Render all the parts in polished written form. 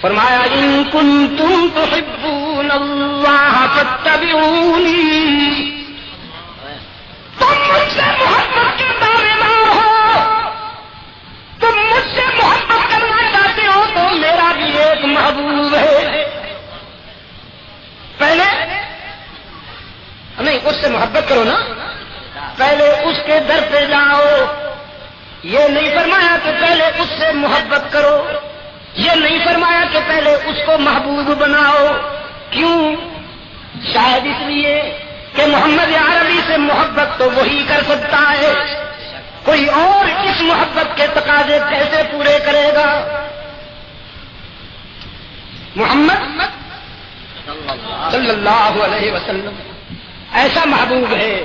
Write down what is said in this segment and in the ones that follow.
فرمایا ان کنتم تحبون اللہ فاتبعونی، تم مجھ سے محبت کے دعوے دار ہو، تم مجھ سے محبت کرنا چاہتے ہو تو میرا بھی ایک محبوب ہے، پہلے نہیں اس سے محبت کرو نا، پہلے اس کے در پہ جاؤ، یہ نہیں فرمایا کہ پہلے اس سے محبت کرو، یہ نہیں فرمایا کہ پہلے اس کو محبوب بناؤ، کیوں؟ شاید اس لیے کہ محمد عربی سے محبت تو وہی کر سکتا ہے، کوئی اور اس محبت کے تقاضے کیسے پورے کرے گا؟ محمد صلی اللہ علیہ وسلم ایسا محبوب ہے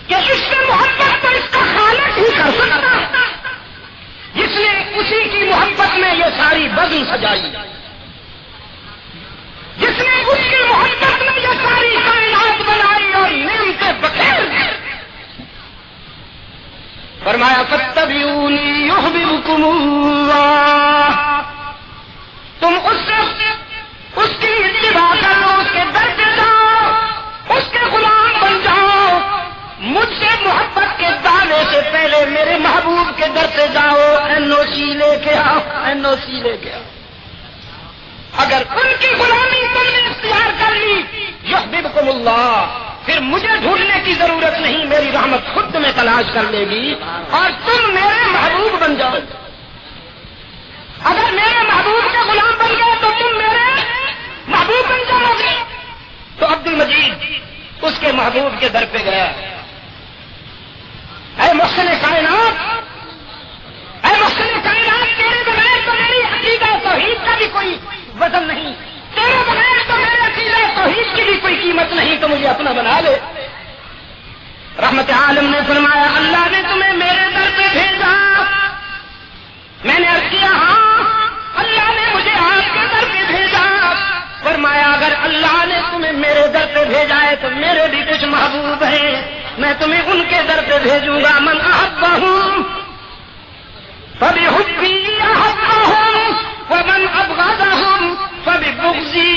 کہ اس سے محبت تو اس کا خالق ہی کر سکتا، جس نے اسی کی محبت میں یہ ساری بزم سجائی، جس نے اس کی محبت میں یہ ساری کائنات بنائی اور نعمتیں بخیر دی۔ فرمایا فاتبعونی یحببکم اللہ، تم اس کی اتباع کرو، اس کے در پہ جاؤ، اس کے غلام بن جاؤ، مجھ سے محبت کے دعوے سے پہلے میرے محبوب کے در پہ جاؤ، این او سی لے کے آؤ، این او سی لے کے آؤ۔ اگر ان کی غلامی تم نے اختیار کر لی، یحببکم اللہ، پھر مجھے ڈھونڈنے کی ضرورت نہیں، میری رحمت خود تمہیں تلاش کر لے گی اور تم میرے محبوب بن جاؤ۔ اگر میرے محبوب کے غلام بن گئے تو تم میرے محبوب بن جاؤ گے۔ تو عبد المجید اس کے محبوب کے در پہ گیا، اے محسن کائنات، اے محسن کائنات، تیرے بغیر تو میری عقیدہ توحید کا بھی کوئی وزن نہیں، تیرے بغیر تو میرے عقیدہ توحید کی بھی کوئی قیمت نہیں، تو مجھے اپنا بنا لے۔ رحمت عالم نے فرمایا اللہ نے تمہیں میرے در پہ بھیجا۔ میں نے عرض کیا ہاں، اللہ نے مجھے آپ کے در پہ بھیجا۔ فرمایا اگر اللہ نے تمہیں میرے در پہ بھیجا ہے تو میرے بھی کچھ محبوب ہیں، میں تمہیں ان کے در پہ بھیجوں گا۔ من احبہم فبحبی احبہم ومن ابغضہم فببغضی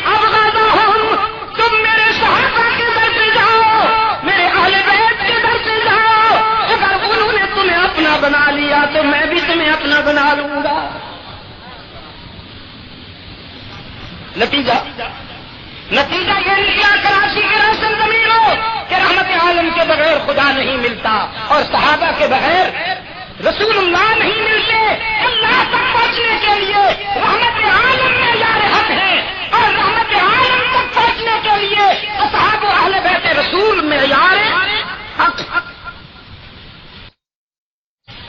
ابغضہم۔ تم میرے صحابہ کے در پہ جاؤ، میرے اہل بیت کے در پہ جاؤ، اگر انہوں نے تمہیں اپنا بنا لیا تو میں بھی تمہیں اپنا بنا لوں گا۔ نتیجہ یہ نکلا کراچی کے روشن زمینوں کہ رحمت عالم کے بغیر خدا نہیں ملتا اور صحابہ کے بغیر رسول اللہ نہیں ملتے۔ اللہ تک پہنچنے کے لیے رحمت عالم میں معیار حق ہے اور رحمت عالم تک پہنچنے کے لیے اصحاب و اہل بیت رسول میں معیار حق۔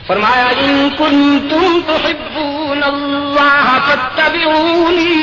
فرمایا ان کنتم تحبون اللہ فاتبعونی،